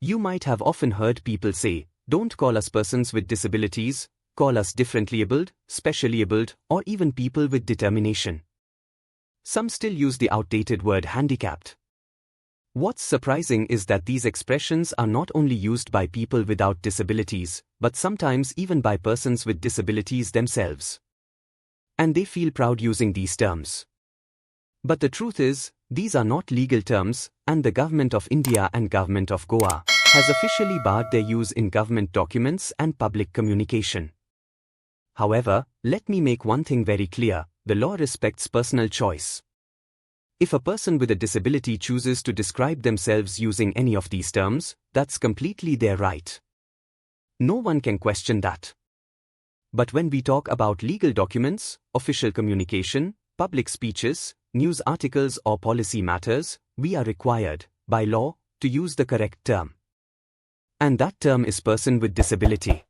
You might have often heard people say, don't call us persons with disabilities, call us differently abled, specially abled, or even people with determination. Some still use the outdated word handicapped. What's surprising is that these expressions are not only used by people without disabilities, but sometimes even by persons with disabilities themselves. And they feel proud using these terms. But the truth is, these are not legal terms, and the Government of India and Government of Goa has officially barred their use in government documents and public communication. However, let me make one thing very clear: the law respects personal choice. If a person with a disability chooses to describe themselves using any of these terms, that's completely their right. No one can question that. But when we talk about legal documents, official communication, public speeches, news articles or policy matters, we are required, by law, to use the correct term. And that term is person with disability.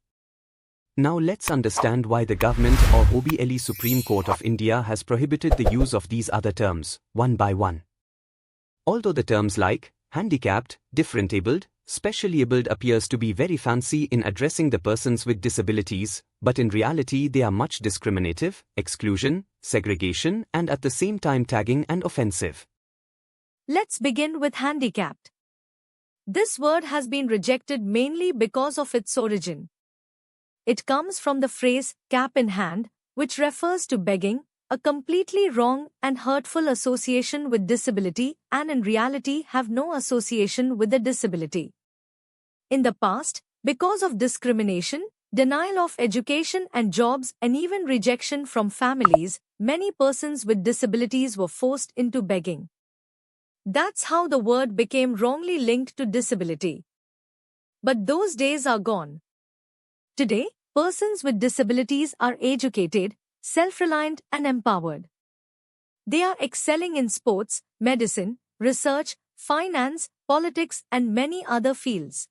Now let's understand why the government or OBLE Supreme Court of India has prohibited the use of these other terms, one by one. Although the terms like handicapped, different abled, specially abled appears to be very fancy in addressing the persons with disabilities, but in reality they are much discriminative, exclusion, segregation, and at the same time tagging and offensive. Let's begin with handicapped. This word has been rejected mainly because of its origin. It comes from the phrase cap in hand, which refers to begging, a completely wrong and hurtful association with disability, and in reality have no association with the disability. In the past, because of discrimination, denial of education and jobs, and even rejection from families, many persons with disabilities were forced into begging. That's how the word became wrongly linked to disability. But those days are gone. Today, persons with disabilities are educated, self-reliant, and empowered. They are excelling in sports, medicine, research, finance, politics, and many other fields.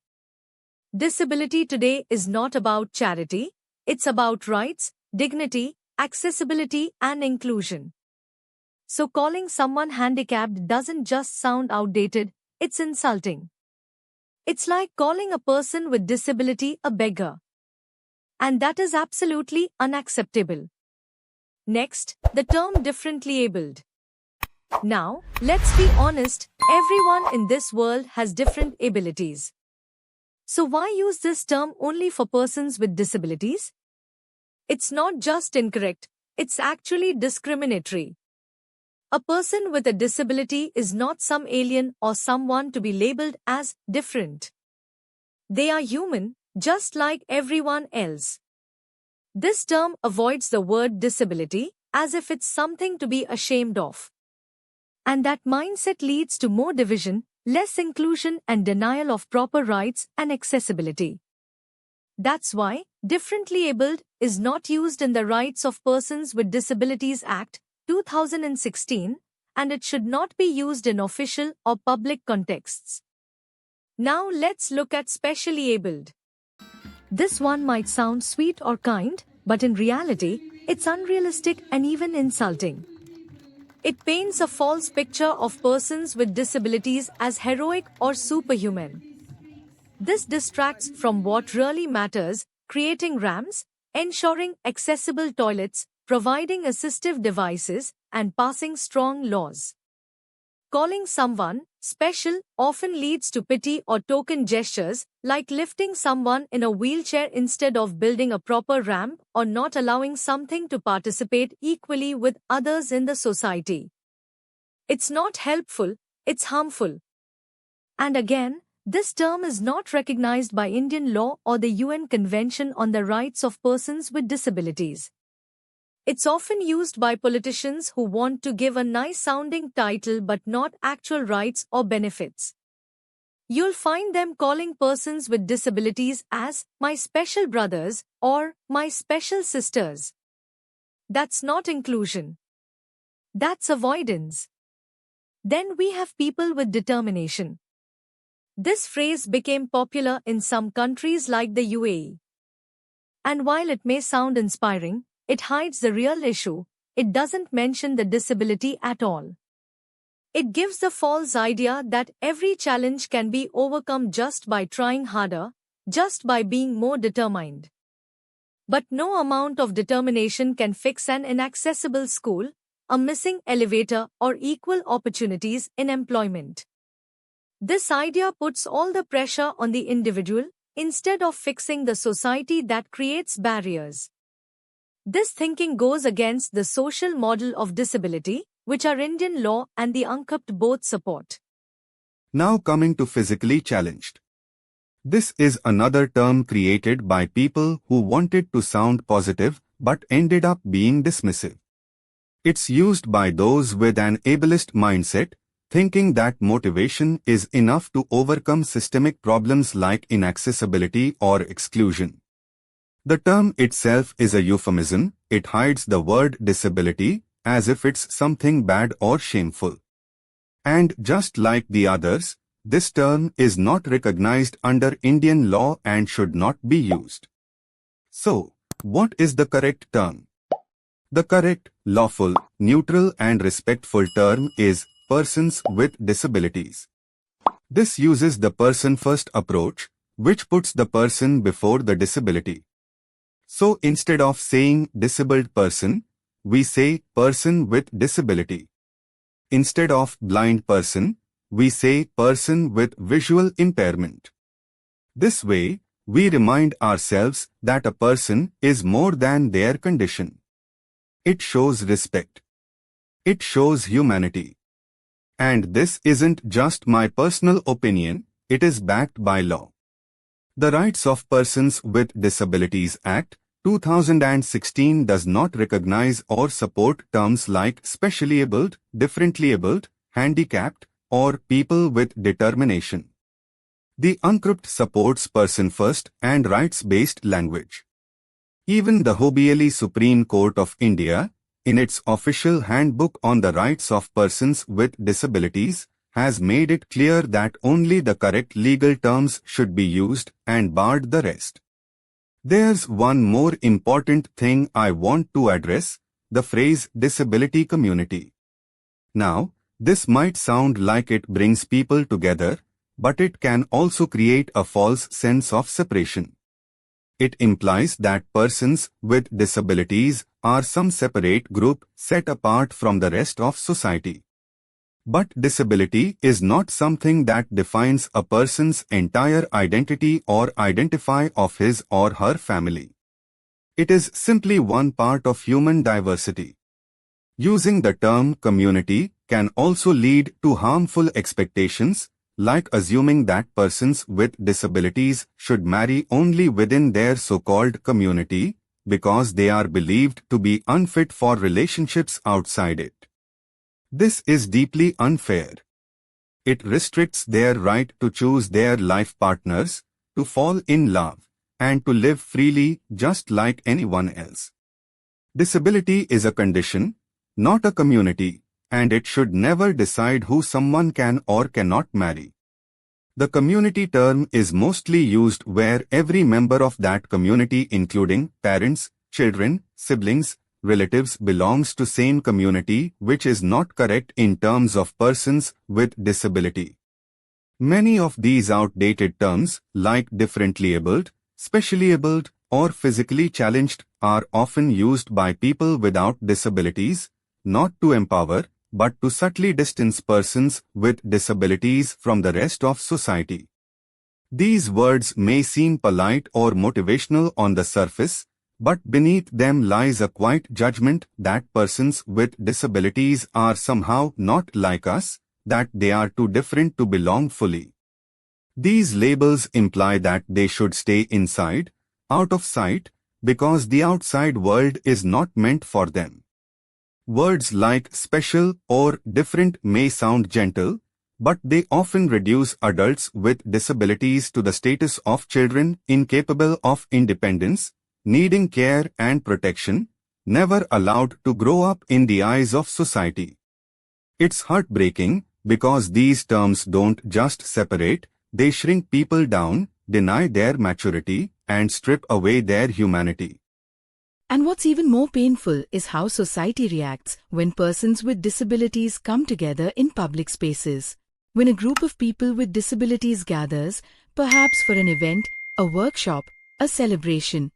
Disability today is not about charity, it's about rights, dignity, accessibility, and inclusion. So calling someone handicapped doesn't just sound outdated, it's insulting. It's like calling a person with disability a beggar. And that is absolutely unacceptable. Next, the term differently abled. Now, let's be honest, everyone in this world has different abilities. So why use this term only for persons with disabilities? It's not just incorrect, it's actually discriminatory. A person with a disability is not some alien or someone to be labeled as different. They are human, just like everyone else. This term avoids the word disability as if it's something to be ashamed of. And that mindset leads to more division, less inclusion, and denial of proper rights and accessibility. That's why differently abled is not used in the Rights of Persons with Disabilities Act 2016, and it should not be used in official or public contexts. Now let's look at specially abled. This one might sound sweet or kind, but in reality, it's unrealistic and even insulting. It paints a false picture of persons with disabilities as heroic or superhuman. This distracts from what really matters: creating ramps, ensuring accessible toilets, providing assistive devices, and passing strong laws. Calling someone special often leads to pity or token gestures, like lifting someone in a wheelchair instead of building a proper ramp or not allowing something to participate equally with others in the society. It's not helpful, it's harmful. And again, this term is not recognized by Indian law or the UN Convention on the Rights of Persons with Disabilities. It's often used by politicians who want to give a nice-sounding title but not actual rights or benefits. You'll find them calling persons with disabilities as my special brothers or my special sisters. That's not inclusion. That's avoidance. Then we have people with determination. This phrase became popular in some countries like the UAE. And while it may sound inspiring, it hides the real issue. It doesn't mention the disability at all. It gives the false idea that every challenge can be overcome just by trying harder, just by being more determined. But no amount of determination can fix an inaccessible school, a missing elevator, or equal opportunities in employment. This idea puts all the pressure on the individual instead of fixing the society that creates barriers. This thinking goes against the social model of disability, which our Indian law and the UNCAPT both support. Now coming to physically challenged. This is another term created by people who wanted to sound positive but ended up being dismissive. It's used by those with an ableist mindset, thinking that motivation is enough to overcome systemic problems like inaccessibility or exclusion. The term itself is a euphemism. It hides the word disability as if it's something bad or shameful. And just like the others, this term is not recognized under Indian law and should not be used. So, what is the correct term? The correct, lawful, neutral and respectful term is persons with disabilities. This uses the person-first approach, which puts the person before the disability. So instead of saying disabled person, we say person with disability. Instead of blind person, we say person with visual impairment. This way, we remind ourselves that a person is more than their condition. It shows respect. It shows humanity. And this isn't just my personal opinion, it is backed by law. The Rights of Persons with Disabilities Act, 2016 does not recognize or support terms like specially abled, differently abled, handicapped, or people with determination. The UNCAPT supports person-first and rights-based language. Even the Hobbieli Supreme Court of India, in its official handbook on the rights of persons with disabilities, has made it clear that only the correct legal terms should be used and barred the rest. There's one more important thing I want to address, the phrase disability community. Now, this might sound like it brings people together, but it can also create a false sense of separation. It implies that persons with disabilities are some separate group set apart from the rest of society. But disability is not something that defines a person's entire identity or identify of his or her family. It is simply one part of human diversity. Using the term community can also lead to harmful expectations, like assuming that persons with disabilities should marry only within their so-called community because they are believed to be unfit for relationships outside it. This is deeply unfair. It restricts their right to choose their life partners, to fall in love, and to live freely just like anyone else. Disability is a condition, not a community, and it should never decide who someone can or cannot marry. The community term is mostly used where every member of that community, including parents, children, siblings, relatives, belongs to same community, which is not correct in terms of persons with disability. Many of these outdated terms, like differently abled, specially abled, or physically challenged, are often used by people without disabilities, not to empower, but to subtly distance persons with disabilities from the rest of society. These words may seem polite or motivational on the surface, but beneath them lies a quiet judgment that persons with disabilities are somehow not like us, that they are too different to belong fully. These labels imply that they should stay inside, out of sight, because the outside world is not meant for them. Words like special or different may sound gentle, but they often reduce adults with disabilities to the status of children incapable of independence, needing care and protection, never allowed to grow up in the eyes of society. It's heartbreaking because these terms don't just separate, they shrink people down, deny their maturity, and strip away their humanity. And what's even more painful is how society reacts when persons with disabilities come together in public spaces. When a group of people with disabilities gathers, perhaps for an event, a workshop, a celebration,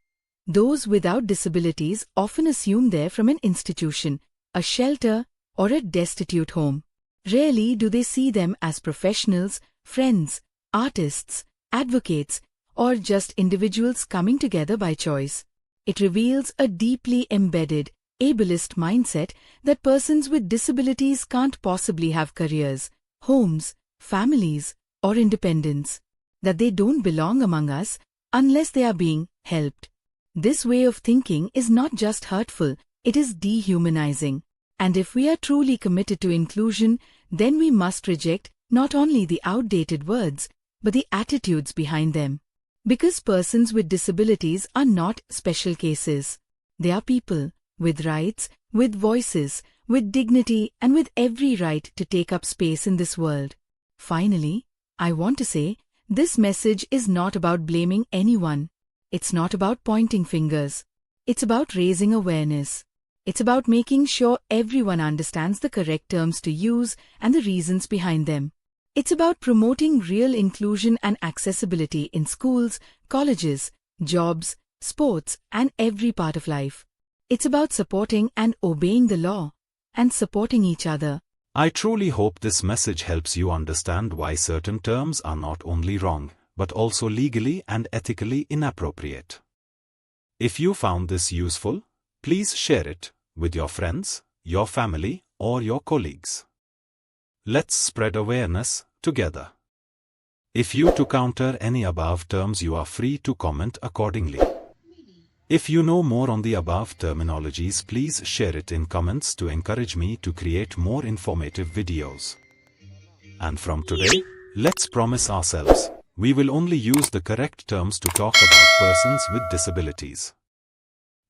those without disabilities often assume they're from an institution, a shelter, or a destitute home. Rarely do they see them as professionals, friends, artists, advocates, or just individuals coming together by choice. It reveals a deeply embedded, ableist mindset that persons with disabilities can't possibly have careers, homes, families, or independence, that they don't belong among us unless they are being helped. This way of thinking is not just hurtful, it is dehumanizing. And if we are truly committed to inclusion, then we must reject not only the outdated words, but the attitudes behind them. Because persons with disabilities are not special cases. They are people, with rights, with voices, with dignity, and with every right to take up space in this world. Finally, I want to say, this message is not about blaming anyone. It's not about pointing fingers. It's about raising awareness. It's about making sure everyone understands the correct terms to use and the reasons behind them. It's about promoting real inclusion and accessibility in schools, colleges, jobs, sports, and every part of life. It's about supporting and obeying the law, and supporting each other. I truly hope this message helps you understand why certain terms are not only wrong, but also legally and ethically inappropriate. If you found this useful, please share it with your friends, your family, or your colleagues. Let's spread awareness together. If you to counter any above terms, you are free to comment accordingly. If you know more on the above terminologies, please share it in comments to encourage me to create more informative videos. And from today, let's promise ourselves, we will only use the correct terms to talk about persons with disabilities.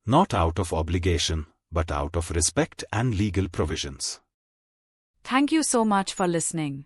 Not out of obligation, but out of respect and legal provisions. Thank you so much for listening.